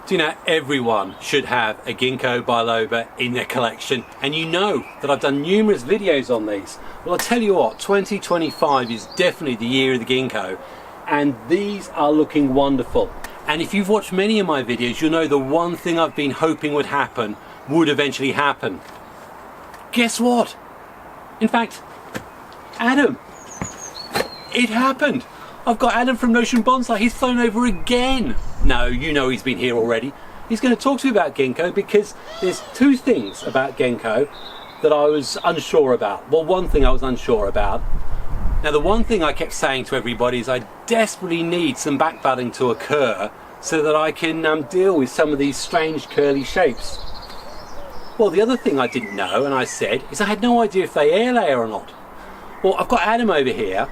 Do you know, everyone should have a Ginkgo Biloba in their collection, and you know that I've done numerous videos on these. Well, I'll tell you what, 2025 is definitely the year of the Ginkgo, and these are looking wonderful. And if you've watched many of my videos, you'll know the one thing I've been hoping would happen would eventually happen. Guess what? In fact, Adam, it happened. I've got Adam from Notion Bonsai. He's flown over again. No, you know he's been here already. He's going to talk to me about Ginkgo because there's two things about Ginkgo that I was unsure about. Well, one thing I was unsure about. Now, the one thing I kept saying to everybody is I desperately need some backbudding to occur so that I can deal with some of these strange curly shapes. Well, the other thing I didn't know, and I said, is I had no idea if they air layer or not. Well, I've got Adam over here.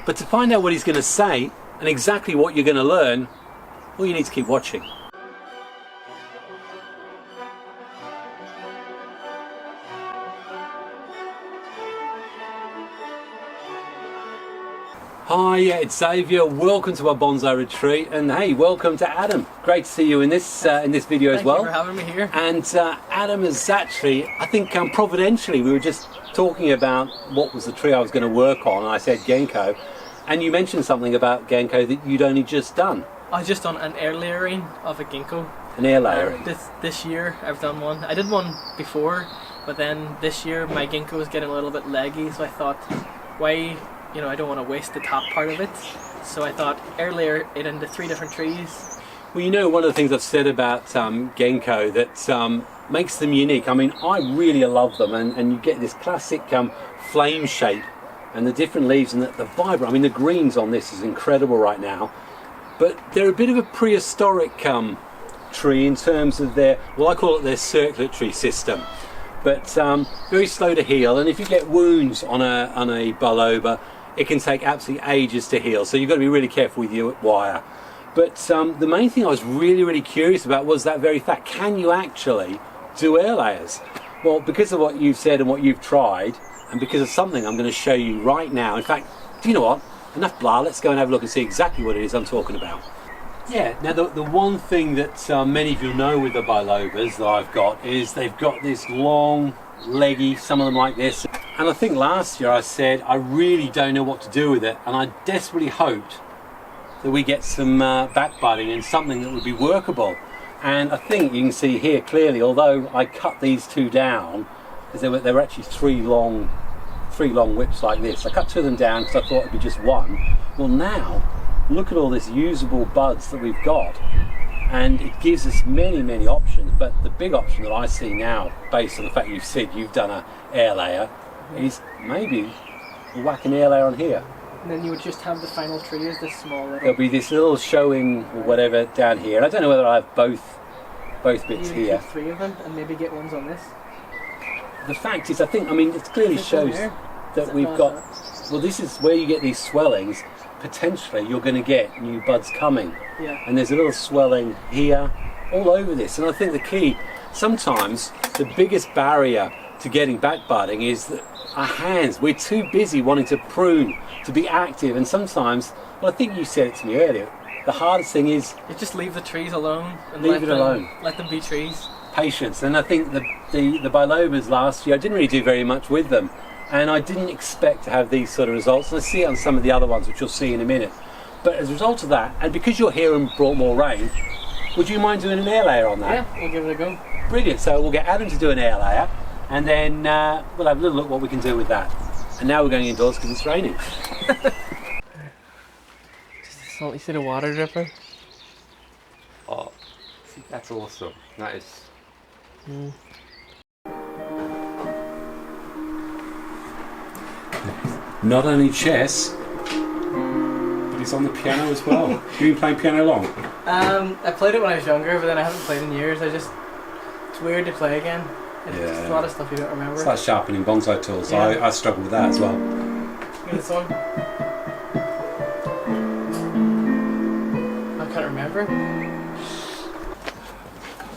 But to find out what he's going to say and exactly what you're going to learn, well, you need to keep watching. Hi, it's Xavier. Welcome to our bonsai retreat, and hey, welcome to Adam. Great to see you in this video as well. Thank you for having me here. And Adam is actually, I think, providentially, we were just talking about what was the tree I was going to work on, and I said Ginkgo. And you mentioned something about Ginkgo that you'd only just done. I've just done an air layering of a Ginkgo. An air layering? This year I've done one. I did one before, but then this year my Ginkgo was getting a little bit leggy, so I thought, why, I don't want to waste the top part of it. So I thought, air layer it into 3 different trees. Well, one of the things I've said about Ginkgo that makes them unique. I mean, I really love them, and you get this classic flame shape. And the different leaves and the vibrant, I mean the greens on this is incredible right now. But they're a bit of a prehistoric tree in terms of their, well, I call it their circulatory system. But very slow to heal, and if you get wounds on a biloba, it can take absolutely ages to heal. So you've got to be really careful with your wire. But the main thing I was really curious about was that very fact, can you actually do air layers? Well, because of what you've said and what you've tried, and because of something I'm going to show you right now. In fact, do you know what? Enough blah, let's go and have a look and see exactly what it is I'm talking about. Yeah, now the one thing that many of you know with the bilobas that I've got is they've got this long, leggy, some of them like this. And I think last year I said I really don't know what to do with it, and I desperately hoped that we get some backbudding and something that would be workable. And I think you can see here clearly, although I cut these 2 down, because there were actually 3 long whips like this. I cut 2 of them down because I thought it'd be just 1. Well, now look at all this usable buds that we've got, and it gives us many options. But the big option that I see now, based on the fact you've said you've done an air layer, is maybe we'll whack an air layer on here. And then you would just have the final tree as this small little. There'll be this little showing or whatever down here. And I don't know whether I have both bits you here. Keep 3 of them and maybe get ones on this. The fact is, I think, it clearly shows that we've got, well, this is where you get these swellings. Potentially you're going to get new buds coming. Yeah. And there's a little swelling here, all over this. And I think the key, sometimes the biggest barrier to getting backbudding is that our hands, we're too busy wanting to prune, to be active. And sometimes, well, I think you said it to me earlier, the hardest thing is... You just leave the trees alone. And leave it alone. Let them be trees. Patience. And I think the bilobas last year, I didn't really do very much with them, and I didn't expect to have these sort of results, and I see it on some of the other ones, which you'll see in a minute. But as a result of that, and because you're here and brought more rain, would you mind doing an air layer on that? Yeah, we'll give it a go. Brilliant. So we'll get Adam to do an air layer, and then we'll have a little look what we can do with that. And now we're going indoors because it's raining. You see the water dripping? Oh, see, that's awesome. That is... Not only chess, but it's on the piano as well. You've been playing piano long? I played it when I was younger, but then I haven't played in years. It's weird to play again. It's a lot of stuff you don't remember. It's like sharpening Bonsai Tools. Yeah. I struggle with that as well. This one. I can't remember.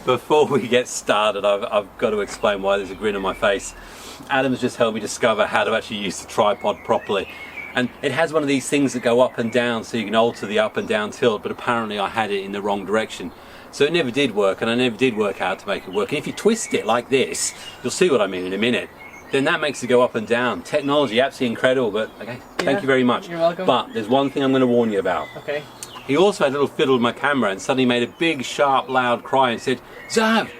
Before we get started, I've got to explain why there's a grin on my face. Adam's just helped me discover how to actually use the tripod properly. And it has one of these things that go up and down so you can alter the up and down tilt, but apparently I had it in the wrong direction. So it never did work, and I never did work out to make it work. And if you twist it like this, you'll see what I mean in a minute, then that makes it go up and down. Technology, absolutely incredible, but okay, thank you very much. You're welcome. But there's one thing I'm going to warn you about. Okay. He also had a little fiddle with my camera and suddenly made a big, sharp, loud cry and said, Zav,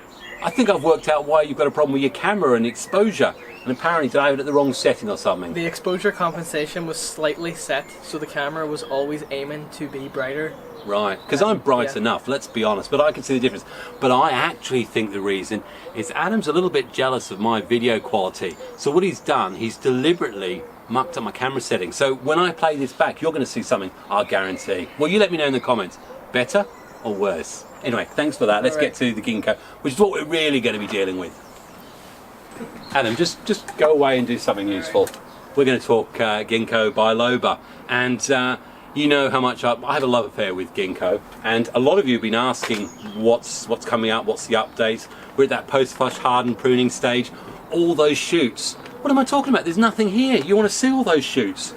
I think I've worked out why you've got a problem with your camera and exposure. And apparently did I have it at the wrong setting or something. The exposure compensation was slightly set, so the camera was always aiming to be brighter. Right, because I'm bright enough, let's be honest, but I can see the difference. But I actually think the reason is Adam's a little bit jealous of my video quality. So what he's done, he's deliberately mucked up my camera settings. So when I play this back, you're going to see something, I'll guarantee. Well, you let me know in the comments, better or worse? Anyway, thanks for that. Let's get to the Ginkgo, which is what we're really going to be dealing with. Adam, just go away and do something useful. We're going to talk Ginkgo Biloba, and you know how much I have a love affair with Ginkgo, and a lot of you have been asking what's coming up, what's the update. We're at that post-flush hardened pruning stage. All those shoots. What am I talking about? There's nothing here. You want to see all those shoots.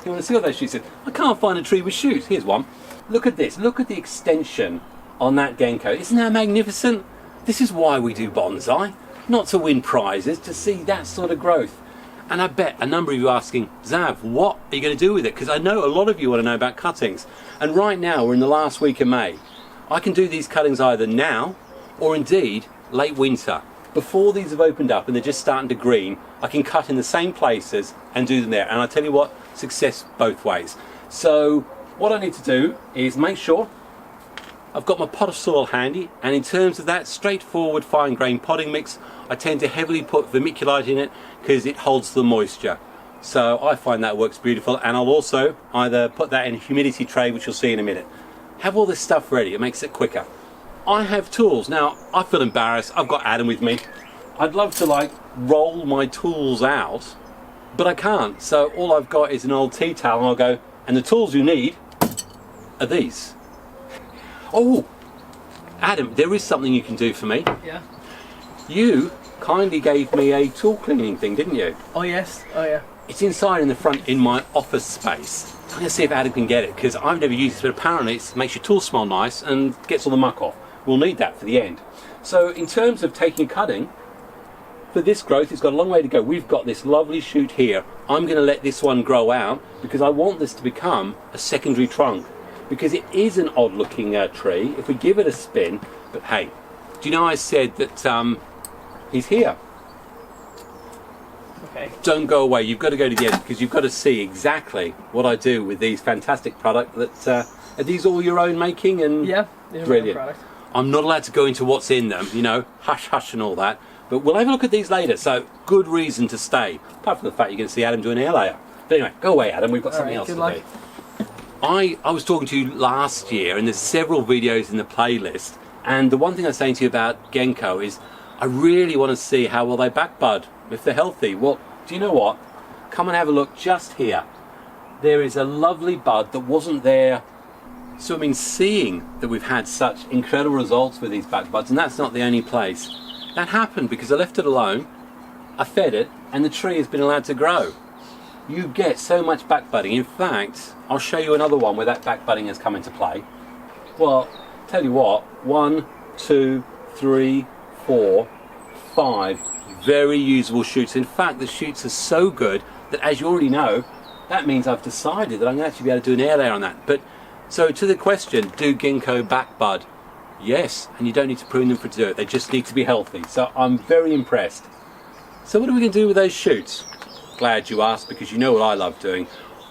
You want to see all those shoots? I can't find a tree with shoots. Here's one. Look at this. Look at the extension on that Ginkgo. Isn't that magnificent? This is why we do bonsai. Not to win prizes, to see that sort of growth. And I bet a number of you are asking, Zav, what are you going to do with it? Because I know a lot of you want to know about cuttings. And right now, we're in the last week of May. I can do these cuttings either now, or indeed, late winter. Before these have opened up and they're just starting to green, I can cut in the same places and do them there. And I tell you what, success both ways. So what I need to do is make sure I've got my pot of soil handy, and in terms of that straightforward fine grain potting mix, I tend to heavily put vermiculite in it because it holds the moisture. So I find that works beautiful, and I'll also either put that in a humidity tray, which you'll see in a minute. Have all this stuff ready, it makes it quicker. I have tools. Now, I feel embarrassed, I've got Adam with me. I'd love to like roll my tools out, but I can't. So all I've got is an old tea towel, and I'll go, and the tools you need are these. Oh, Adam, there is something you can do for me. Yeah. You kindly gave me a tool cleaning thing, didn't you? Oh yes. Oh yeah. It's inside in the front in my office space. I'm going to see if Adam can get it, because I've never used it, but apparently it makes your tools smell nice and gets all the muck off. We'll need that for the end. So in terms of taking cutting, for this growth, it's got a long way to go. We've got this lovely shoot here. I'm going to let this one grow out because I want this to become a secondary trunk, because it is an odd looking tree if we give it a spin. But hey, do you know I said that he's here? Okay. Don't go away, you've got to go to the end, because you've got to see exactly what I do with these fantastic products. That are these all your own making? And Yeah, they're brilliant. my product. I'm not allowed to go into what's in them, you know, hush hush and all that, but we'll have a look at these later, so good reason to stay, apart from the fact you're going to see Adam do an air layer. But anyway, go away Adam, we've got something else to do. I was talking to you last year, and there's several videos in the playlist, and the one thing I was saying to you about Ginkgo is I really want to see how well they backbud, if they're healthy. Well, do you know what? Come and have a look just here. There is a lovely bud that wasn't there. So I mean, seeing that we've had such incredible results with these backbuds, and that's not the only place. That happened because I left it alone, I fed it, and the tree has been allowed to grow. You get so much backbudding. In fact, I'll show you another one where that backbudding has come into play. Well, tell you what, 1, 2, 3, 4, 5 very usable shoots. In fact, the shoots are so good that, as you already know, that means I've decided that I'm going to actually be able to do an air layer on that. But so to the question, do Ginkgo backbud? Yes, and you don't need to prune them to do it. They just need to be healthy. So I'm very impressed. So what are we going to do with those shoots? Glad you asked, because you know what I love doing.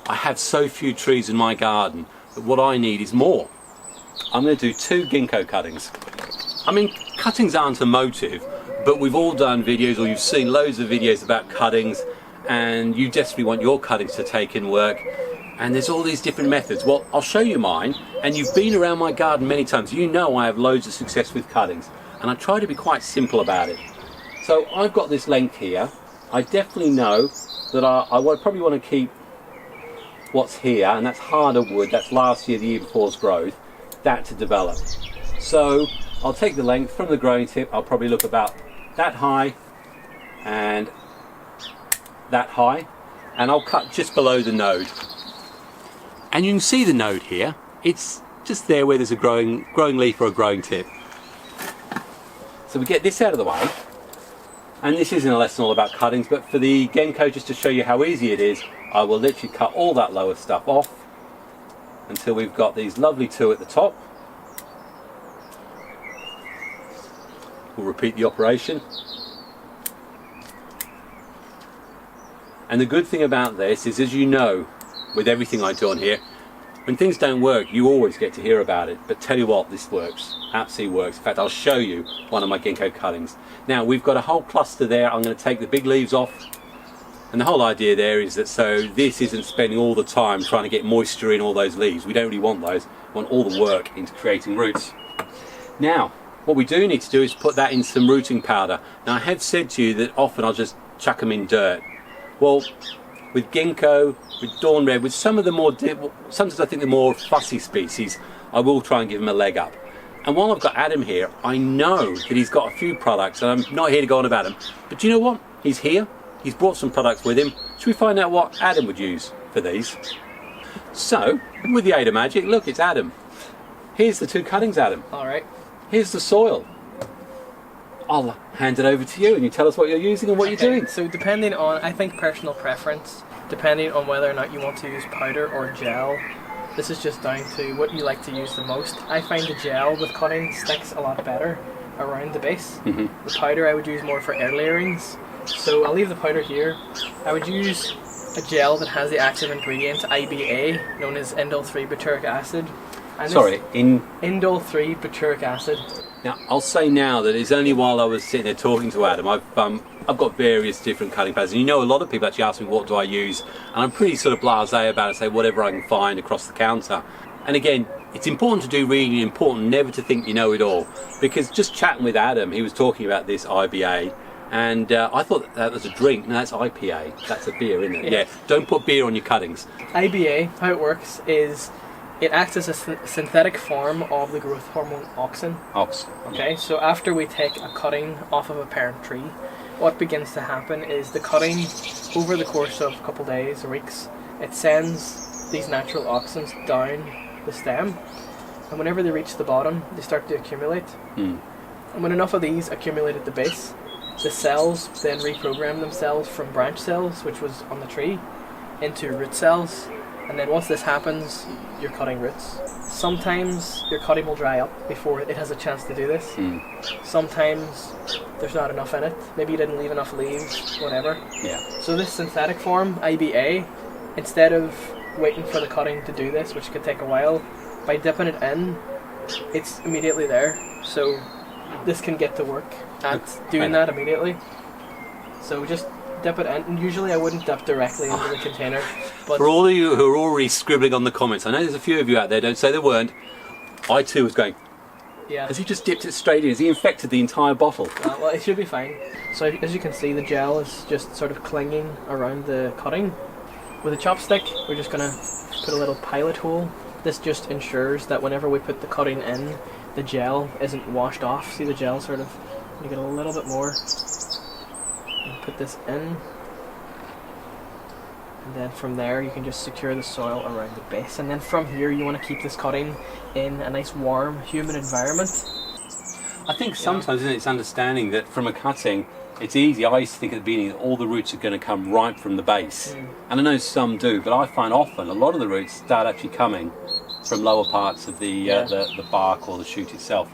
I have so few trees in my garden that what I need is more. I'm going to do 2 Ginkgo cuttings. I mean, cuttings aren't a motive, but we've all done videos, or you've seen loads of videos about cuttings, and you desperately want your cuttings to take in work, and there's all these different methods. Well, I'll show you mine, and you've been around my garden many times. You know I have loads of success with cuttings, and I try to be quite simple about it. So I've got this length here. I definitely know that I would probably want to keep what's here, and that's harder wood, that's last year, the year before's growth, that to develop. So I'll take the length from the growing tip. I'll probably look about that high and that high, and I'll cut just below the node. And you can see the node here. It's just there where there's a growing leaf or a growing tip. So we get this out of the way, and this isn't a lesson all about cuttings, but for the Ginkgo, just to show you how easy it is, I will literally cut all that lower stuff off until we've got these lovely two at the top. We'll repeat the operation. And the good thing about this is, as you know, with everything I do on here, when things don't work, you always get to hear about it. But tell you what, this works. Absolutely works. In fact, I'll show you one of my Ginkgo cuttings. Now, we've got a whole cluster there. I'm going to take the big leaves off. And the whole idea there is that so this isn't spending all the time trying to get moisture in all those leaves. We don't really want those. We want all the work into creating roots. Now, what we do need to do is put that in some rooting powder. Now, I have said to you that often I'll just chuck them in dirt. Well, with Ginkgo, with Dawn Red, with some of the more, sometimes I think the more fussy species, I will try and give them a leg up. And while I've got Adam here, I know that he's got a few products, and I'm not here to go on about them. But do you know what? He's here. He's brought some products with him. Should we find out what Adam would use for these? So, with the aid of magic, look, it's Adam. Here's the two cuttings, Adam. All right. Here's the soil. I'll hand it over to you and you tell us what you're using and what you're doing. So depending on, I think, personal preference, depending on whether or not you want to use powder or gel, this is just down to what you like to use the most. I find the gel with cutting sticks a lot better around the base. The powder I would use more for air layerings. So I'll leave the powder here. I would use a gel that has the active ingredient IBA, known as indole-3 butyric acid. And indole 3 butyric acid. Now, I'll say now that it's only while I was sitting there talking to Adam, I've got various different cutting pads, and you know, a lot of people actually ask me what do I use, and I'm pretty sort of blasé about it, say whatever I can find across the counter. And again, it's important to do really important, never to think you know it all, because just chatting with Adam, he was talking about this IBA, and I thought that was a drink. No, that's IPA. That's a beer, isn't it? Yeah. Don't put beer on your cuttings. IBA, how it works is it acts as a synthetic form of the growth hormone auxin. Okay, so after we take a cutting off of a parent tree, what begins to happen is the cutting, over the course of a couple days or weeks, it sends these natural auxins down the stem, and whenever they reach the bottom, they start to accumulate. And when enough of these accumulate at the base, the cells then reprogram themselves from branch cells, which was on the tree, into root cells. And then once this happens, you're cutting roots. Sometimes your cutting will dry up before it has a chance to do this. Sometimes there's not enough in it. Maybe you didn't leave enough leaves, whatever. Yeah. So this synthetic form, IBA, instead of waiting for the cutting to do this, which could take a while, by dipping it in, it's immediately there. So this can get to work at doing that immediately. So just dip it in, and usually I wouldn't dip directly into the container. But for all of you who are already scribbling on the comments, I know there's a few of you out there, don't say they weren't. I too was going, has he just dipped it straight in? Has he infected the entire bottle? Well, it should be fine. So as you can see, the gel is just sort of clinging around the cutting. With a chopstick, we're just going to put a little pilot hole. This just ensures that whenever we put the cutting in, the gel isn't washed off. See the gel sort of, you get a little bit more. And put this in, and then from there you can just secure the soil around the base, and then from here you want to keep this cutting in a nice warm humid environment. I think sometimes it's understanding that from a cutting it's easy. I used to think at the beginning that all the roots are going to come right from the base, and I know some do, but I find often a lot of the roots start actually coming from lower parts of the bark or the shoot itself.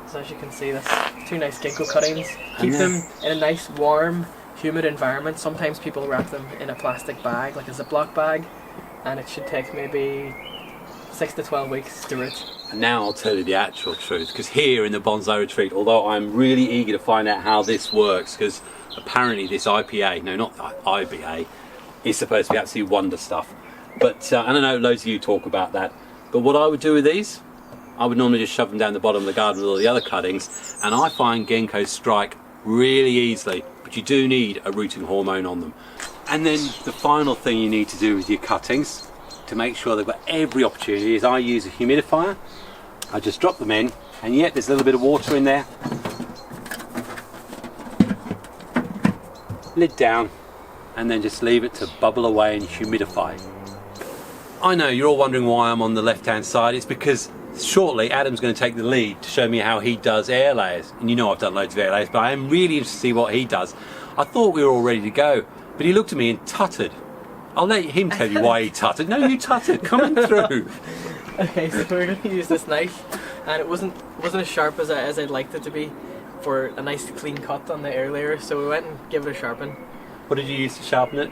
So as you can see, that's two nice Ginkgo cuttings. Keep them in a nice warm humid environment. Sometimes people wrap them in a plastic bag, like a Ziploc bag, and it should take maybe 6 to 12 weeks to root. And now I'll tell you the actual truth, because here in the Bonsai Retreat, although I'm really eager to find out how this works, because apparently this IPA, no, not IBA, is supposed to be absolutely wonder stuff. But I don't know, loads of you talk about that. But what I would do with these, I would normally just shove them down the bottom of the garden with all the other cuttings, and I find Ginkgos strike really easily, but you do need a rooting hormone on them. And then the final thing you need to do with your cuttings, to make sure they've got every opportunity, is I use a humidifier. I just drop them in, and yet there's a little bit of water in there. Lid down, and then just leave it to bubble away and humidify. I know you're all wondering why I'm on the left-hand side. It's because shortly Adam's going to take the lead to show me how he does air layers. And you know I've done loads of air layers, but I am really interested to see what he does. I thought we were all ready to go, but he looked at me and tutted. I'll let him tell you why he tutted. No, you tutted. Coming through. Okay, so we're going to use this knife, and it wasn't as sharp as I'd liked it to be for a nice clean cut on the air layer. So we went and gave it a sharpen. What did you use to sharpen it?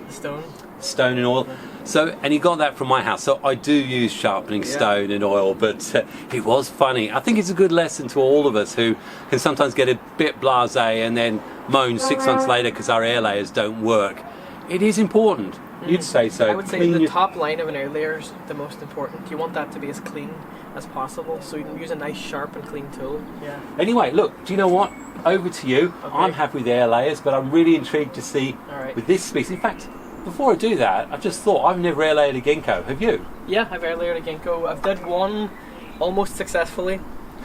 Stone. Stone and oil. So, and he got that from my house. So I do use sharpening stone and oil, but it was funny. I think it's a good lesson to all of us who can sometimes get a bit blasé and then moan 6 months later because our air layers don't work. It is important. You'd say so. I would say the top line of an air layer is the most important. You want that to be as clean as possible, so you can use a nice sharp and clean tool. Yeah. Anyway, look, do you know what? Over to you. Okay. I'm happy with air layers, but I'm really intrigued to see with this species. In fact, before I do that, I just thought I've never air layered a ginkgo. Have you? Yeah, I've air layered a ginkgo. I've did one almost successfully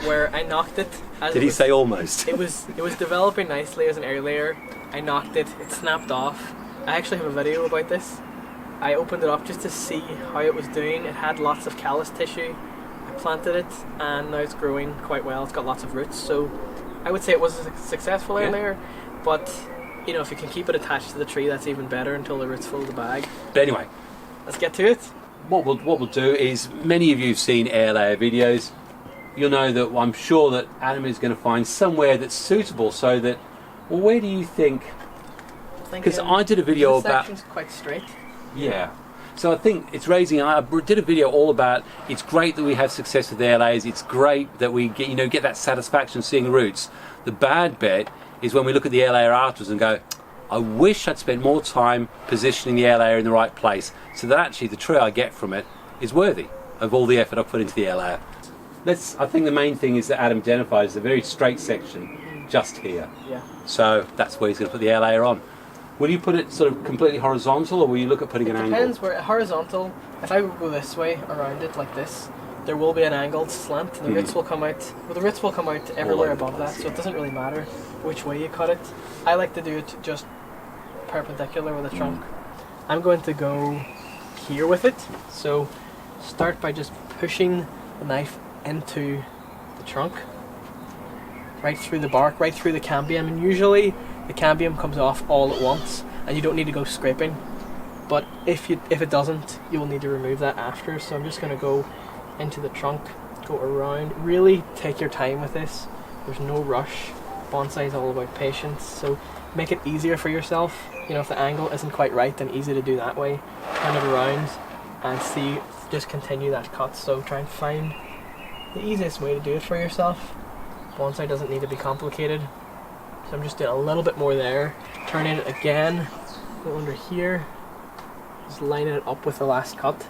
where I knocked it. Did he say almost? It was developing nicely as an air layer. I knocked it. It snapped off. I actually have a video about this. I opened it up just to see how it was doing. It had lots of callus tissue. I planted it and now it's growing quite well. It's got lots of roots, so I would say it was a successful air layer, but you know, if you can keep it attached to the tree, that's even better until the roots fill the bag. But anyway, let's get to it. What we'll do is, many of you have seen air layer videos. You'll know that I'm sure that Adam is going to find somewhere that's suitable, so that, well, where do you think? Because I did a video about. This section's quite straight. Yeah. So I think it's raising. I did a video all about. It's great that we have success with air layers. It's great that we get that satisfaction seeing roots. The bad bit is when we look at the air layer afterwards and go, I wish I'd spent more time positioning the air layer in the right place, so that actually the tree I get from it is worthy of all the effort I put into the air layer. I think the main thing is that Adam identifies a very straight section just here. Yeah. So that's where he's going to put the air layer on. Will you put it sort of completely horizontal, or will you look at putting an angle? It depends. Where horizontal, if I go this way around it like this, there will be an angled slant. The roots will come out. Well, the roots will come out everywhere above that, so it doesn't really matter which way you cut it. I like to do it just perpendicular with the trunk. I'm going to go here with it. So start by just pushing the knife into the trunk, right through the bark, right through the cambium, and usually the cambium comes off all at once and you don't need to go scraping, but if it doesn't, you will need to remove that after. So I'm just going to go into the trunk, go around. Really take your time with this. There's no rush. Bonsai is all about patience, so make it easier for yourself. You know, if the angle isn't quite right, then easy to do that way. Turn it around and see, just continue that cut. So try and find the easiest way to do it for yourself. Bonsai doesn't need to be complicated. So I'm just doing a little bit more there, turning it again, go under here, just lining it up with the last cut,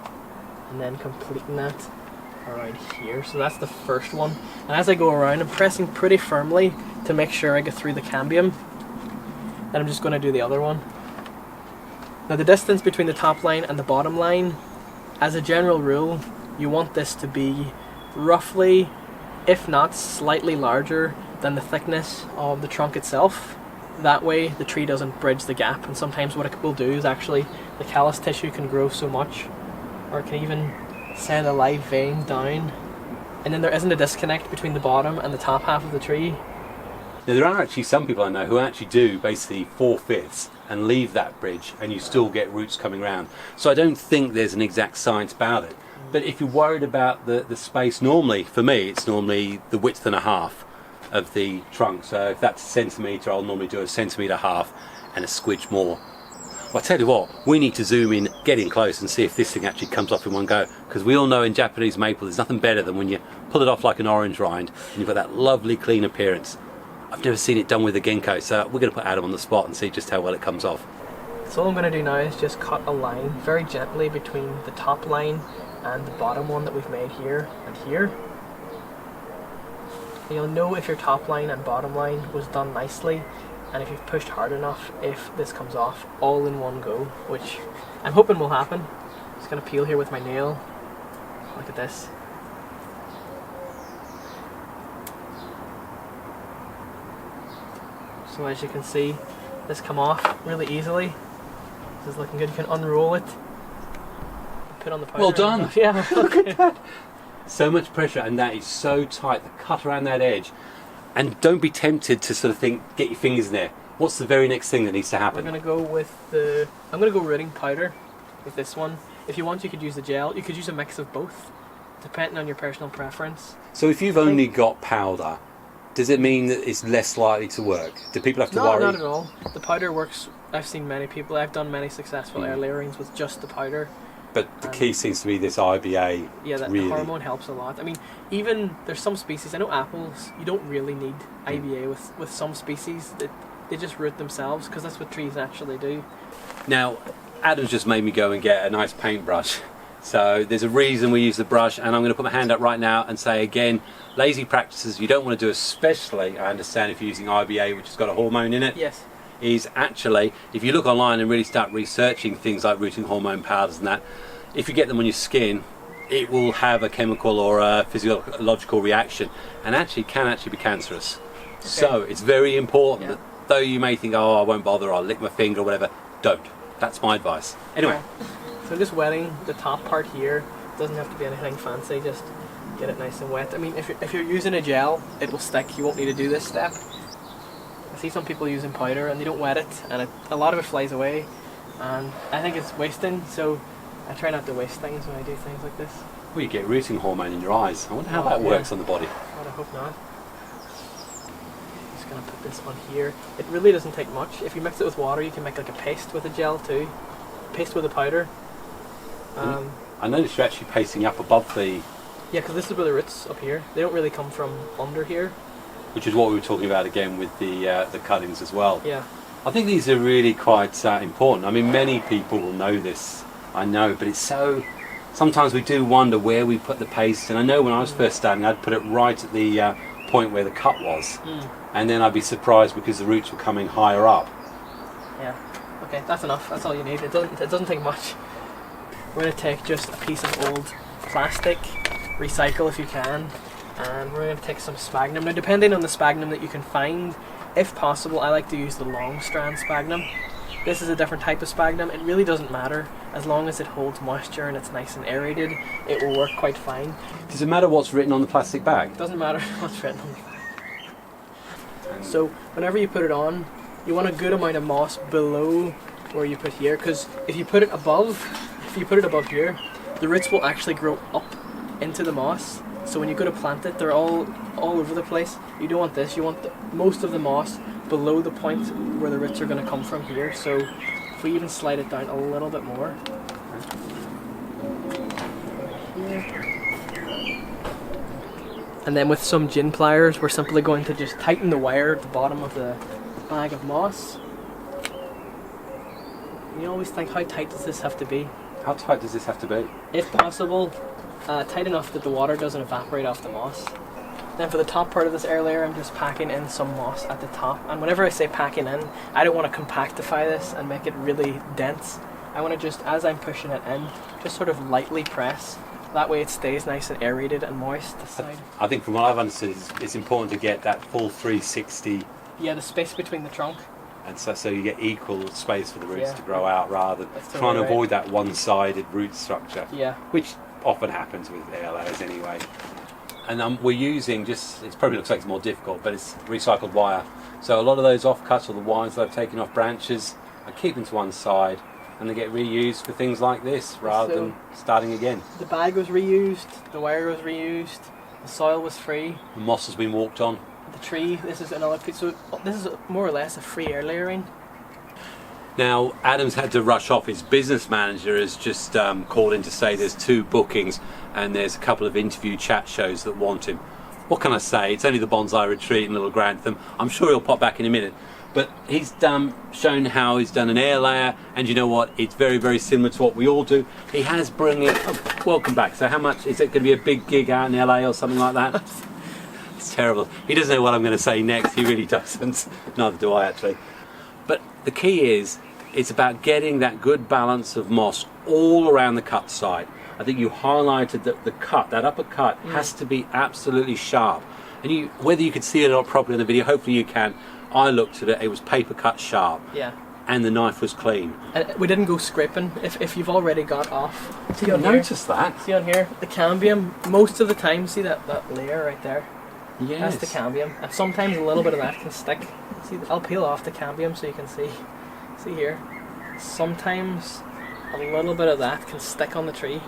and then completing that around here. So that's the first one. And as I go around, I'm pressing pretty firmly to make sure I get through the cambium. Then I'm just going to do the other one. Now the distance between the top line and the bottom line, as a general rule, you want this to be roughly, if not slightly larger than the thickness of the trunk itself. That way the tree doesn't bridge the gap, and sometimes what it will do is actually the callus tissue can grow so much, or it can even send a live vein down, and then there isn't a disconnect between the bottom and the top half of the tree. Now there are actually some people I know who actually do basically 4/5 and leave that bridge, and you still get roots coming around. So I don't think there's an exact science about it. But if you're worried about the space, normally, for me, it's normally the width and a half of the trunk. So if that's a centimetre, I'll normally do a centimetre half and a squidge more. Well, I tell you what, we need to zoom in, get in close and see if this thing actually comes off in one go. Because we all know in Japanese maple, there's nothing better than when you pull it off like an orange rind and you've got that lovely clean appearance. I've never seen it done with a ginkgo, so we're going to put Adam on the spot and see just how well it comes off. So all I'm going to do now is just cut a line very gently between the top line and the bottom one that we've made here and here. And you'll know if your top line and bottom line was done nicely, and if you've pushed hard enough, if this comes off all in one go, which I'm hoping will happen. I'm just going to peel here with my nail. Look at this. So as you can see, this come off really easily. This is looking good. You can unroll it. put on the powder. Well done. Yeah. Okay. So much pressure, and that is so tight. The cut around that edge, and don't be tempted to sort of think, get your fingers in there. What's the very next thing that needs to happen? I'm gonna go with the. I'm gonna go rooting powder with this one. If you want, you could use the gel. You could use a mix of both, depending on your personal preference. So if you've only got powder, does it mean that it's less likely to work? Do people have to worry? No, not at all. The powder works. I've seen many people. I've done many successful air layerings with just the powder. But the key seems to be this IBA. Yeah, the hormone helps a lot. I mean, even there's some species. I know apples. You don't really need IBA with some species. They just root themselves because that's what trees naturally do. Now, Adam's just made me go and get a nice paintbrush. So there's a reason we use the brush, and I'm going to put my hand up right now and say again, lazy practices you don't want to do, especially, I understand, if you're using IBA, which has got a hormone in it. Yes. Is actually, if you look online and really start researching things like rooting hormone powders and that, if you get them on your skin, it will have a chemical or a physiological reaction, and actually can be cancerous. Okay. So it's very important that though you may think, oh, I won't bother, I'll lick my finger or whatever, don't. That's my advice. Anyway. So just wetting the top part here. Doesn't have to be anything fancy, just get it nice and wet. I mean, if you're using a gel, it will stick. You won't need to do this step. I see some people using powder and they don't wet it, and a lot of it flies away, and I think it's wasting, so I try not to waste things when I do things like this. Well, you get rooting hormone in your eyes. I wonder how that works on the body. God, I hope not. Just going to put this on here. It really doesn't take much. If you mix it with water, you can make like a paste with a gel too. Paste with a powder. I noticed you're actually pasting up above the... Yeah, because this is where the roots up here. They don't really come from under here. Which is what we were talking about again with the cuttings as well. Yeah. I think these are really quite important. I mean, many people will know this, I know, but it's so... Sometimes we do wonder where we put the paste, and I know when I was first starting, I'd put it right at the point where the cut was, and then I'd be surprised because the roots were coming higher up. Yeah. Okay, that's enough. That's all you need. It doesn't take much. We're going to take just a piece of old plastic, recycle if you can, and we're going to take some sphagnum. Now, depending on the sphagnum that you can find, if possible, I like to use the long strand sphagnum. This is a different type of sphagnum. It really doesn't matter. As long as it holds moisture and it's nice and aerated, it will work quite fine. Does it matter what's written on the plastic bag? It doesn't matter what's written on the bag. So, whenever you put it on, you want a good amount of moss below where you put here, because if you put it above here, the roots will actually grow up into the moss. So when you go to plant it, they're all over the place. You don't want this. You want most of the moss below the point where the roots are going to come from here. So if we even slide it down a little bit more. And then with some gin pliers, we're simply going to just tighten the wire at the bottom of the bag of moss. You always think, how tight does this have to be? How tight does this have to be? If possible, tight enough that the water doesn't evaporate off the moss. Then for the top part of this air layer, I'm just packing in some moss at the top. And whenever I say packing in, I don't want to compactify this and make it really dense. I want to just, as I'm pushing it in, just sort of lightly press. That way it stays nice and aerated and moist. I think from what I've understood, it's important to get that full 360. Yeah, the space between the trunk. And so you get equal space for the roots to grow out, rather than trying to avoid that one-sided root structure. Yeah. Which often happens with air layers anyway. And we're using it probably looks like it's more difficult, but it's recycled wire. So a lot of those offcuts or the wires that I've taken off branches, I keep them to one side, and they get reused for things like this, rather than starting again. The bag was reused, the wire was reused, the soil was free. The moss has been walked on. The tree, this is another piece. So this is more or less a free air layering. Now, Adam's had to rush off. His business manager has just called in to say there's 2 bookings and there's a couple of interview chat shows that want him. What can I say? It's only the Bonsai Retreat in Little Grantham. I'm sure he'll pop back in a minute. But he's shown how he's done an air layer, and you know what? It's very, very similar to what we all do. He has bring it. Oh, welcome back. So how much? Is it going to be a big gig out in LA or something like that? It's terrible. He doesn't know what I'm going to say next. He really doesn't. Neither do I, actually. But the key is, it's about getting that good balance of moss all around the cut side. I think you highlighted that the cut, that upper cut, has to be absolutely sharp. And whether you could see it or not properly in the video, hopefully you can. I looked at it, it was paper cut sharp. Yeah. and the knife was clean. And we didn't go scraping. If you've already got off, see on Notice that. See on here, the cambium, most of the time, see that layer right there? Yes. That's the cambium. And sometimes a little bit of that can stick. See, I'll peel off the cambium so you can see. See here? Sometimes a little bit of that can stick on the tree.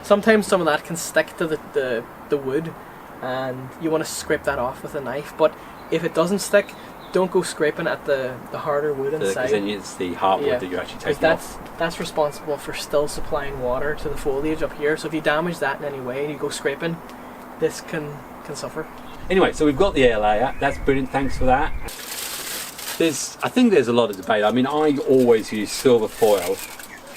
Sometimes some of that can stick to the wood, and you want to scrape that off with a knife. But if it doesn't stick, don't go scraping at the harder wood inside. Because then it's the hardwood that you're actually taking off. That's responsible for still supplying water to the foliage up here. So if you damage that in any way and you go scraping, this can suffer. Anyway, so we've got the air layer. That's brilliant. Thanks for that. I think there's a lot of debate. I mean, I always use silver foil,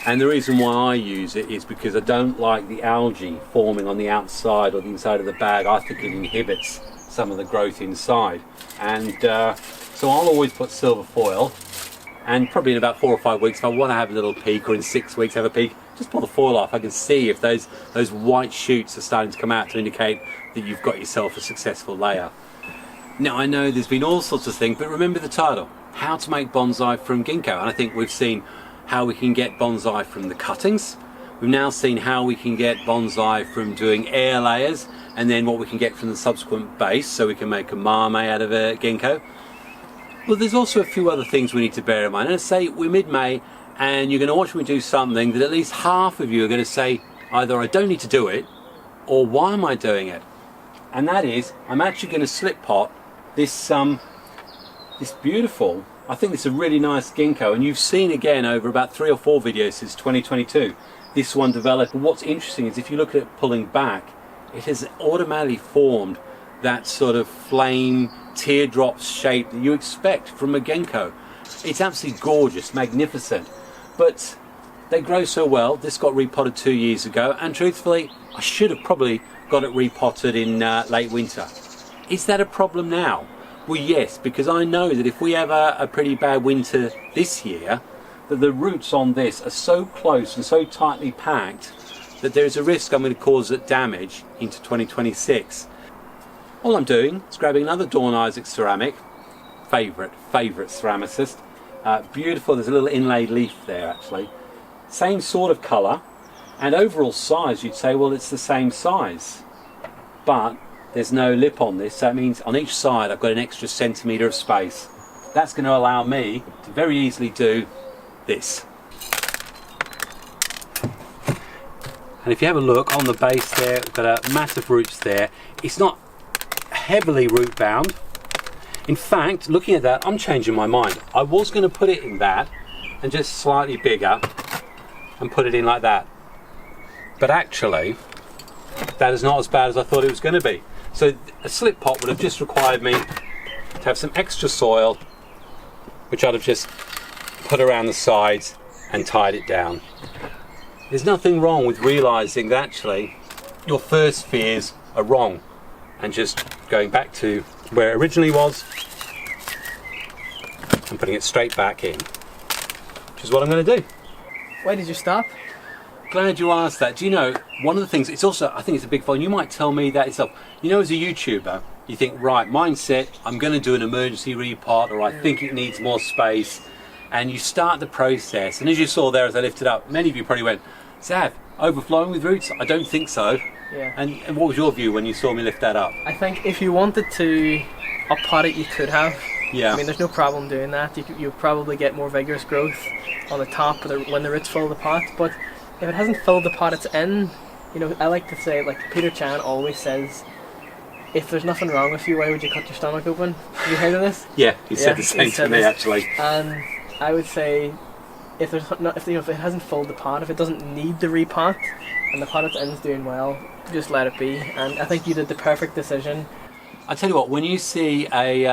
and the reason why I use it is because I don't like the algae forming on the outside or the inside of the bag. I think it inhibits some of the growth inside, and so I'll always put silver foil. And probably in about 4 or 5 weeks, if I want to have a little peek, or in 6 weeks have a peek, just pull the foil off. I can see if those white shoots are starting to come out to indicate that you've got yourself a successful layer. Now, I know there's been all sorts of things, but remember the title, How to Make Bonsai from Ginkgo. And I think we've seen how we can get bonsai from the cuttings. We've now seen how we can get bonsai from doing air layers, and then what we can get from the subsequent base, so we can make a mame out of a ginkgo. Well, there's also a few other things we need to bear in mind. And say we're mid-May, and you're going to watch me do something that at least half of you are going to say, either I don't need to do it, or why am I doing it? And that is, I'm actually going to slip pot this beautiful, I think it's a really nice ginkgo, and you've seen again over about 3 or 4 videos since 2022 this one developed. But what's interesting is if you look at it pulling back, it has automatically formed that sort of flame teardrop shape that you expect from a ginkgo. It's absolutely gorgeous, magnificent, but they grow so well. This got repotted 2 years ago, and truthfully I should have probably got it repotted in late winter. Is that a problem now? Well, yes, because I know that if we have a pretty bad winter this year, that the roots on this are so close and so tightly packed that there's a risk I'm going to cause it damage into 2026. All I'm doing is grabbing another Dawn Isaac ceramic, favourite ceramicist. Beautiful, there's a little inlaid leaf there actually. Same sort of colour, and overall size you'd say, well, it's the same size. But there's no lip on this, so that means on each side I've got an extra centimetre of space. That's going to allow me to very easily do this. And if you have a look on the base there, we've got a mat of roots there. It's not heavily root bound. In fact, looking at that, I'm changing my mind. I was going to put it in that and just slightly bigger and put it in like that. But actually, that is not as bad as I thought it was going to be. So a slip pot would have just required me to have some extra soil, which I'd have just put around the sides and tied it down. There's nothing wrong with realising that actually your first fears are wrong, and just going back to where it originally was and putting it straight back in, which is what I'm going to do. Why did you stop? Glad you asked that. Do you know, one of the things, it's also, I think it's a big fun, you might tell me that itself. You know, as a YouTuber, you think, right, mindset, I'm going to do an emergency repot, or I think it needs more space, and you start the process, and as you saw there as I lifted up, many of you probably went, Xav, overflowing with roots? I don't think so. Yeah. And what was your view when you saw me lift that up? I think if you wanted to up-pot it, you could have. Yeah. I mean, there's no problem doing that. You'll probably get more vigorous growth on the top when the roots fill the pot, but if it hasn't filled the pot it's in, you know, I like to say, like Peter Chan always says, if there's nothing wrong with you, why would you cut your stomach open? Have you heard of this? Yeah, he said the same to me actually. And I would say, if it hasn't filled the pot, if it doesn't need the repot, and the pot it's in is doing well, just let it be. And I think you did the perfect decision. I tell you what, when you see a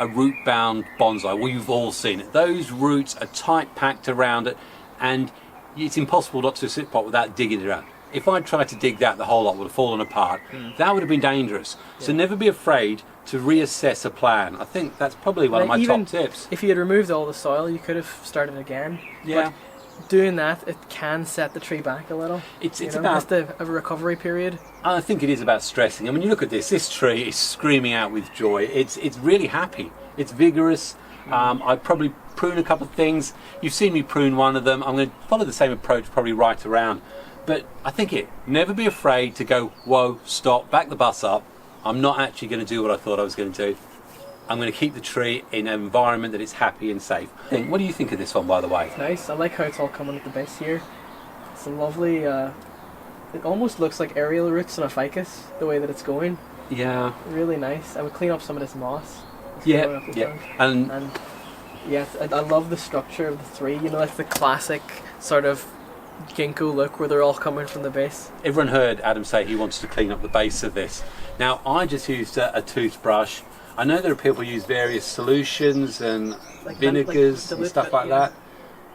root-bound bonsai, well, you've all seen it. Those roots are tight packed around it, and it's impossible not to slip pot without digging it around. If I'd tried to dig that, the whole lot would have fallen apart. That would have been dangerous. Yeah. So never be afraid to reassess a plan. I think that's probably one of my top tips. If you had removed all the soil, you could have started again. Yeah. But doing that, it can set the tree back a little. It's about just a recovery period. I think it is about stressing. I mean, you look at this. This tree is screaming out with joy. It's really happy. It's vigorous. I'd probably prune a couple of things. You've seen me prune one of them. I'm going to follow the same approach probably right around. But I think never be afraid to go, whoa, stop, back the bus up. I'm not actually going to do what I thought I was going to do. I'm going to keep the tree in an environment that is happy and safe. What do you think of this one, by the way? It's nice. I like how it's all coming at the base here. It's a lovely, it almost looks like aerial roots on a ficus, the way that it's going. Yeah. Really nice. I would clean up some of this moss. Yeah. And yeah, I love the structure of the three. You know, like the classic sort of ginkgo look where they're all coming from the base. Everyone heard Adam say he wants to clean up the base of this. Now, I just used a toothbrush. I know there are people who use various solutions and like vinegars and stuff like that.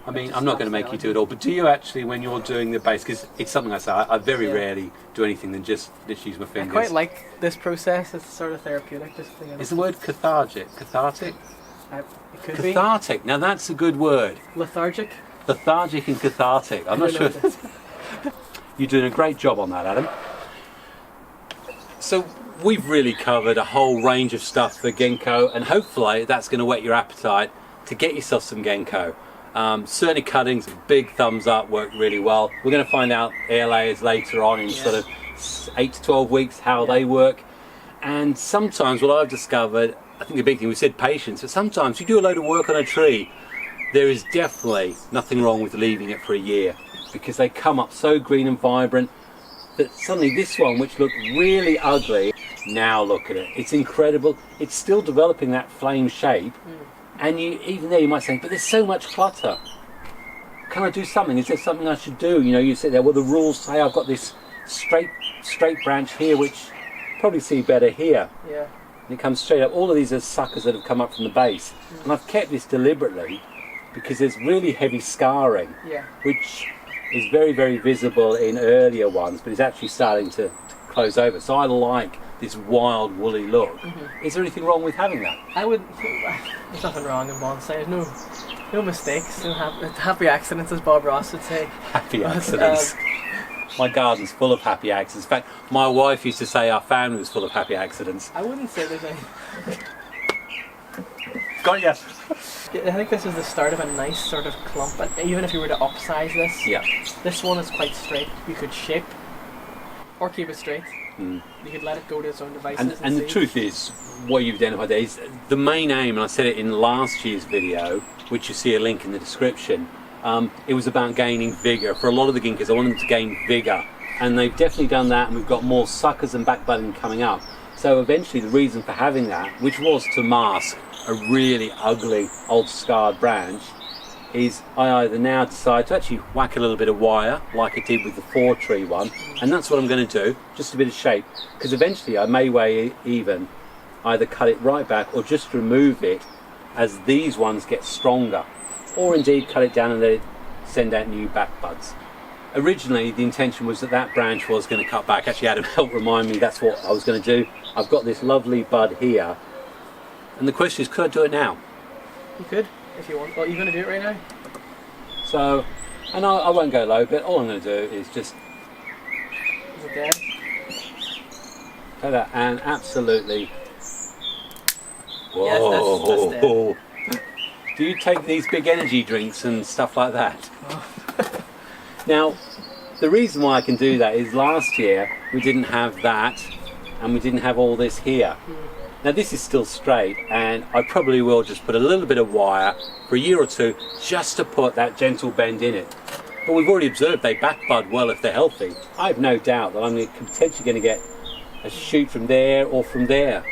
I mean, I'm not going to make you do it all, but do you actually, when you're doing the base, because it's something I say, I very rarely do anything than just use my fingers. I quite like this process. It's sort of therapeutic. Just is the word cathartic? It could be. Cathartic. Now that's a good word. Lethargic. Lethargic and cathartic. I'm not sure. You're doing a great job on that, Adam. So we've really covered a whole range of stuff for Ginkgo, and hopefully that's going to whet your appetite to get yourself some Ginkgo. Certainly cuttings, big thumbs up, work really well. We're going to find out air layers later on in sort of 8 to 12 weeks how they work. And sometimes what I've discovered, I think the big thing, we said patience, but sometimes you do a load of work on a tree, there is definitely nothing wrong with leaving it for a year, because they come up so green and vibrant that suddenly this one, which looked really ugly, now look at it. It's incredible. It's still developing that flame shape. And even there you might say, but there's so much clutter. Can I do something? Is there something I should do? You know, you sit there, well, the rules say I've got this straight branch here, which probably see better here. Yeah. And it comes straight up. All of these are suckers that have come up from the base. And I've kept this deliberately because there's really heavy scarring, which is very, very visible in earlier ones, but it's actually starting to close over. So I like this wild woolly look. Is there anything wrong with having that? There's nothing wrong in bonsai. No mistakes, no happy accidents, as Bob Ross would say. Happy accidents. My garden's full of happy accidents. In fact, my wife used to say our family was full of happy accidents. I wouldn't say there's any. Got ya. I think this is the start of a nice sort of clump, and even if you were to upsize this, this one is quite straight. You could shape or keep it straight. You could let it go to its own devices. And the truth is, what you've identified there is the main aim, and I said it in last year's video, which you see a link in the description, it was about gaining vigour. For a lot of the ginkgos, I want them to gain vigour. And they've definitely done that, and we've got more suckers and backbudding coming up. So eventually the reason for having that, which was to mask a really ugly old scarred branch, is I either now decide to actually whack a little bit of wire like I did with the 4-tree one, and that's what I'm going to do, just a bit of shape, because eventually I may even either cut it right back or just remove it as these ones get stronger, or indeed cut it down and let it send out new backbuds. Originally the intention was that branch was going to cut back. Actually Adam helped remind me that's what I was going to do. I've got this lovely bud here, and the question is, could I do it now? You could, if you want. Well, you're going to do it right now? So, and I won't go low, but all I'm going to do is just... Is it dead? Like that, and absolutely... Whoa! Yes, that's dead. Do you take these big energy drinks and stuff like that? Now, the reason why I can do that is last year we didn't have that, and we didn't have all this here. Now this is still straight, and I probably will just put a little bit of wire for a year or two just to put that gentle bend in it. But we've already observed they backbud well if they're healthy. I have no doubt that I'm potentially going to get a shoot from there or from there.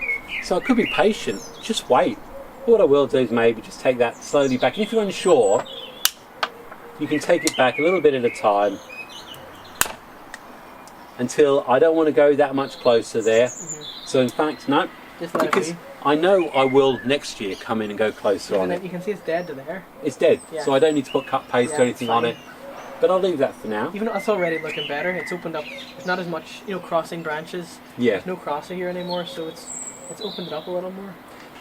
So I could be patient, just wait. What I will do is maybe just take that slowly back. And if you're unsure, you can take it back a little bit at a time until I don't want to go that much closer there. So in fact, no. Because I know I will next year come in and go closer on it. You can see it's dead to there. It's dead, so I don't need to put cut paste or anything on it. But I'll leave that for now. Even though it's already looking better, it's opened up. It's not as much, crossing branches. Yeah. There's no crosser here anymore, so it's opened it up a little more.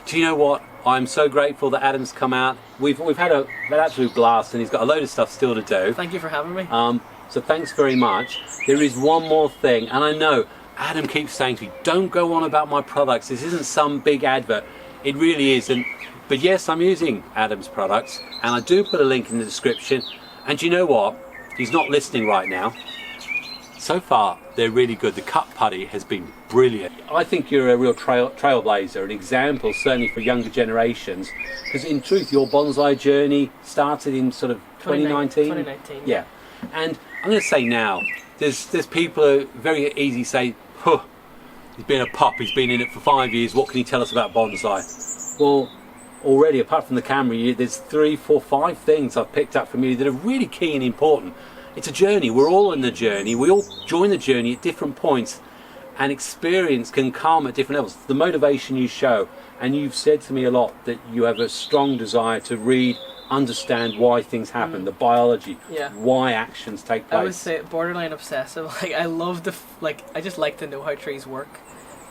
Do you know what? I'm so grateful that Adam's come out. We've had an absolute blast, and he's got a load of stuff still to do. Thank you for having me. So thanks very much. There is one more thing, and I know Adam keeps saying to me, don't go on about my products. This isn't some big advert. It really is, and But yes, I'm using Adam's products, and I do put a link in the description. And you know what? He's not listening right now. So far, they're really good. The cut putty has been brilliant. I think you're a real trailblazer, an example certainly for younger generations, because in truth, your bonsai journey started in sort of 2019? 2019. Yeah. And I'm going to say now, there's people who very easy say, huh, he's been a pup, he's been in it for 5 years, what can he tell us about bonsai? Well, already, apart from the camera, there's 3, 4, 5 things I've picked up from you that are really key and important. It's a journey. We're all in the journey. We all join the journey at different points, and experience can come at different levels. The motivation you show, and you've said to me a lot that you have a strong desire to read, understand why things happen, the biology, why actions take place. I would say borderline obsessive. Like I love I just like to know how trees work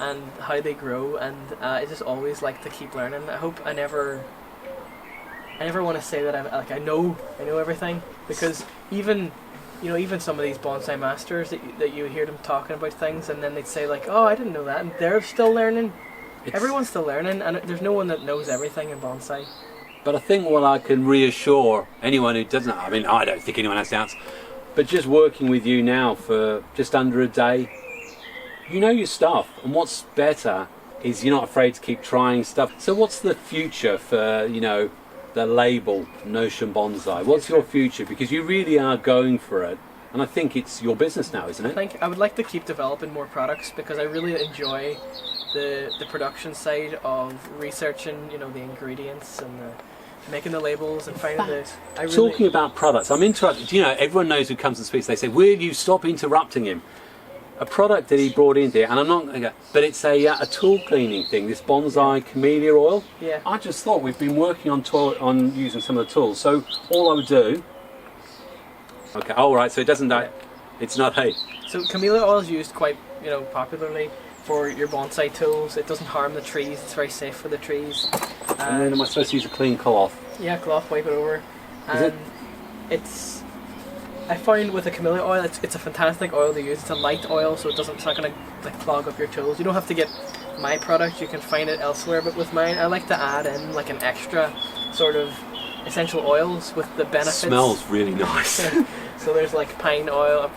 and how they grow, and I just always like to keep learning. I hope I never want to say that I know everything, because even some of these bonsai masters that you hear them talking about things, and then they'd say like, oh, I didn't know that, and they're still learning. Everyone's still learning, and there's no one that knows everything in bonsai. But I think what I can reassure anyone who doesn't, I mean, I don't think anyone has doubts, but just working with you now for just under a day, you know your stuff, and what's better is you're not afraid to keep trying stuff. So what's the future for, the label Notion Bonsai? What's your future? Because you really are going for it, and I think it's your business now, isn't it? I would like to keep developing more products, because I really enjoy the production side of researching, the ingredients and making the labels and finding Talking about products, I'm interrupted. Everyone knows who comes and speaks. They say, "Will you stop interrupting him?" A product that he brought in there, and I'm not going to, but it's a tool cleaning thing, this bonsai camellia oil. Yeah. I just thought we've been working on using some of the tools, so all I would do, okay, all right, so it doesn't die, it's not hay. So camellia oil is used quite, popularly for your bonsai tools. It doesn't harm the trees, it's very safe for the trees. And then am I supposed to use a clean cloth? Yeah, cloth, wipe it over. And I find with the camellia oil, it's a fantastic oil to use. It's a light oil, so it's not going to clog up your tools. You don't have to get my product, you can find it elsewhere, but with mine I like to add in an extra sort of essential oils with the benefits. It smells really nice. So there's pine oil,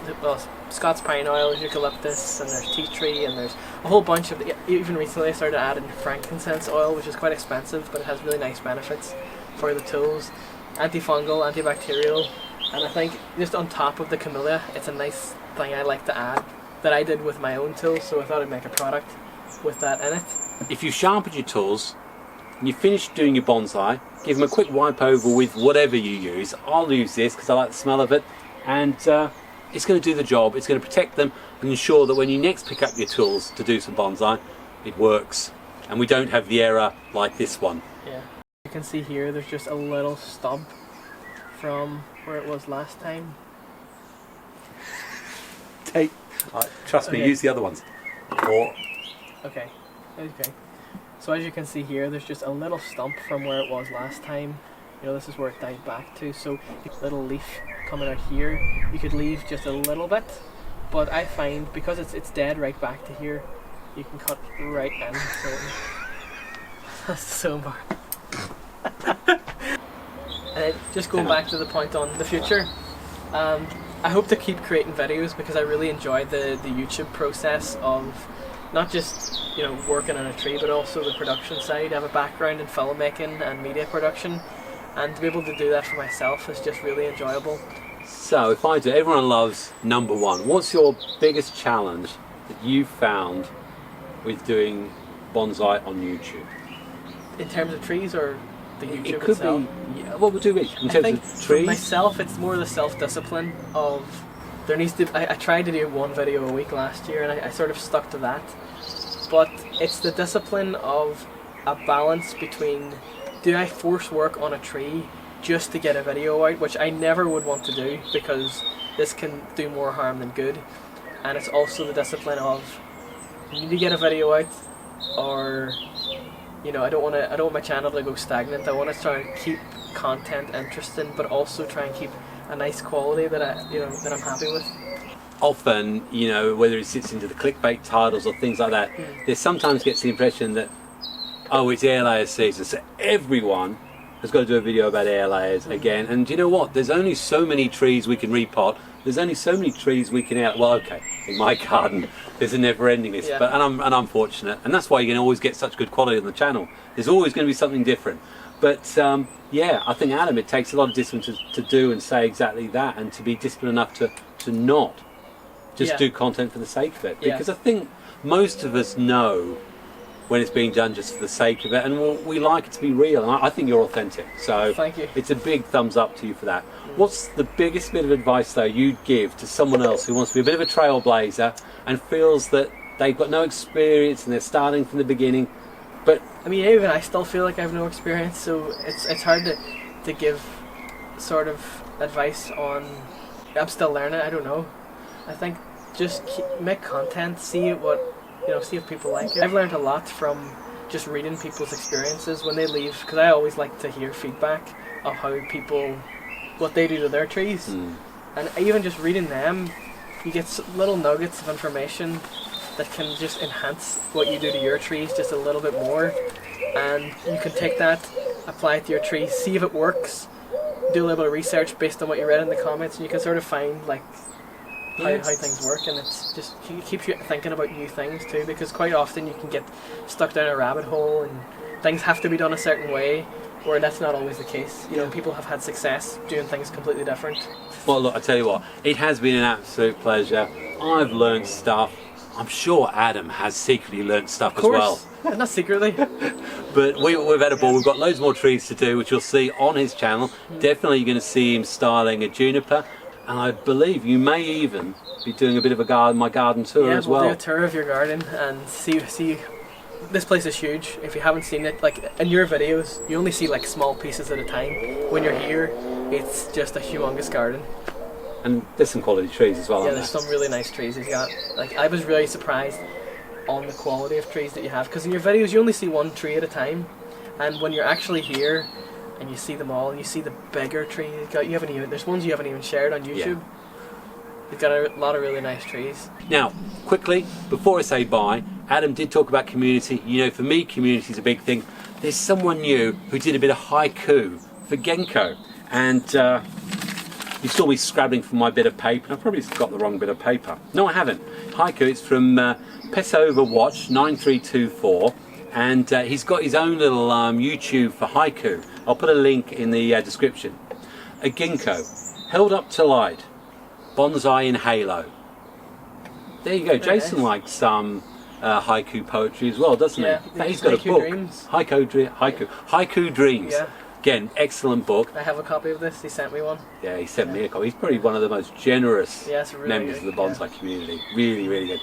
Scots pine oil, eucalyptus, and there's tea tree, and there's a whole bunch of, even recently I started adding frankincense oil, which is quite expensive, but it has really nice benefits for the tools. Antifungal, antibacterial. And I think just on top of the camellia, it's a nice thing I like to add that I did with my own tools, so I thought I'd make a product with that in it. If you sharpen your tools and you finish doing your bonsai, give them a quick wipe over with whatever you use. I'll use this because I like the smell of it, and it's going to do the job. It's going to protect them and ensure that when you next pick up your tools to do some bonsai, it works, and we don't have the error like this one. Yeah. You can see here there's just a little stump from where it was last time. Trust me, use the other ones. Okay. So as you can see here, there's just a little stump from where it was last time. This is where it died back to. So a little leaf coming out here. You could leave just a little bit, but I find because it's dead right back to here, you can cut right in. So that's so bad. Just going back to the point on the future, I hope to keep creating videos, because I really enjoy the YouTube process of not just working on a tree, but also the production side. I have a background in filmmaking and media production, and to be able to do that for myself is just really enjoyable. So if I do, everyone loves number one. What's your biggest challenge that you found with doing bonsai on YouTube? In terms of trees or the YouTube it could itself? Be, yeah, what would do it in terms of trees? For myself, it's more the self-discipline of there needs to. I tried to do one video a week last year, and I sort of stuck to that. But it's the discipline of a balance between, do I force work on a tree just to get a video out, which I never would want to do, because this can do more harm than good. And it's also the discipline of, you need to get a video out, or I don't want my channel to go stagnant. I want to try and keep content interesting, but also try and keep a nice quality that I'm happy with. Often, whether it sits into the clickbait titles or things like that, there sometimes gets the impression that Oh, it's air layer season, so everyone has got to do a video about air layers again. And do you know what? There's only so many trees we can repot. There's only so many trees we can well, okay, in my garden there's a never-ending list, Yeah. but and I'm fortunate, and that's why you can always get such good quality on the channel. There's always going to be something different. But yeah, I think, Adam, it takes a lot of discipline to do and say exactly that, and to be disciplined enough to not just do content for the sake of it. Because I think most of us know when it's being done just for the sake of it, and we like it to be real, and I think you're authentic, so thank you. It's a big thumbs up to you for that. What's the biggest bit of advice though you'd give to someone else who wants to be a bit of a trailblazer and feels that they've got no experience and they're starting from the beginning? But I mean, even I still feel like I have no experience, so it's hard to give sort of advice on. I'm still learning. I don't know. I think just make content, see if people like it. I've learned a lot from just reading people's experiences when they leave, because I always like to hear feedback of how people, what they do to their trees, and even just reading them, you get little nuggets of information that can just enhance what you do to your trees just a little bit more, and you can take that, apply it to your trees, see if it works, do a little bit of research based on what you read in the comments, and you can sort of find like how things work, and it keeps you thinking about new things too, because quite often you can get stuck down a rabbit hole and things have to be done a certain way, where that's not always the case. You know, people have had success doing things completely different. well, look, I tell you what, it has been an absolute pleasure. I've learned stuff. I'm sure Adam has secretly learned stuff as well. Not secretly. But we've had a ball. We've got loads more trees to do, which you'll see on his channel. Definitely you're going to see him styling a juniper, and I believe you may even be doing a bit of my garden tour as well. Yeah, we'll do a tour of your garden and see. This place is huge. If you haven't seen it, like in your videos, you only see like small pieces at a time. When you're here, it's just a humongous garden. And there's some quality trees as well. Yeah, there's some really nice trees he's got. Like, I was really surprised on the quality of trees that you have, because in your videos you only see one tree at a time, and when you're actually here and you see them all, and you see the bigger trees there's ones you haven't even shared on YouTube. You've got a lot of really nice trees. Now, quickly, before I say bye, Adam did talk about community. You know, for me, community is a big thing. There's someone new who did a bit of haiku for Ginkgo, and you saw me scrabbling from my bit of paper. I've probably got the wrong bit of paper. No, I haven't. Haiku, it's from Pessover Watch 9324, and he's got his own little YouTube for haiku. I'll put a link in the description. A ginkgo, held up to light, bonsai in halo. There you go. Jason likes some haiku poetry as well, doesn't he? He's got a book. Dreams. Haiku Dreams. Yeah. Again, excellent book. I have a copy of this. He sent me one. Yeah, he sent me a copy. He's probably one of the most generous really members good, of the bonsai community. Really, really good.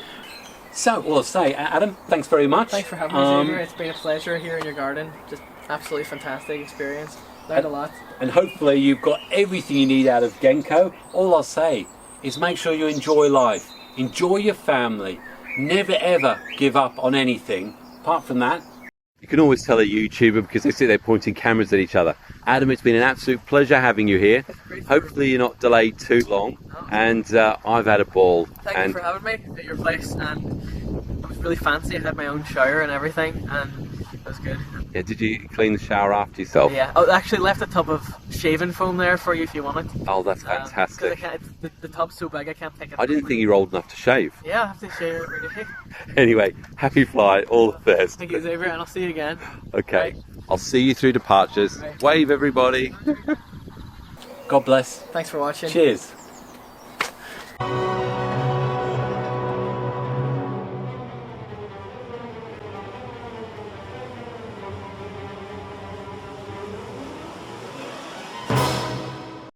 So, well, I'll say, Adam, thanks very much. Thanks for having me, Xavier. It's been a pleasure here in your garden. Just absolutely fantastic experience. Learned a lot. And hopefully you've got everything you need out of Ginkgo. All I'll say is make sure you enjoy life. Enjoy your family. Never ever give up on anything. Apart from that, you can always tell a YouTuber because they sit there pointing cameras at each other. Adam, it's been an absolute pleasure having you here. Hopefully you're not delayed too long. And I've had a ball. Thank you for having me at your place. And it was really fancy. I had my own shower and everything, and it was good. Yeah, did you clean the shower after yourself? Yeah, I actually left a tub of shaving foam there for you if you want it. Oh, that's fantastic. The tub's so big I can't take it. I didn't think you were old enough to shave. Yeah, I have to shave every day. Anyway, happy fly, all the best. Thank you, Xavier, and I'll see you again. Okay, Bye. I'll see you through departures. Bye. Wave, everybody. God bless. Thanks for watching. Cheers.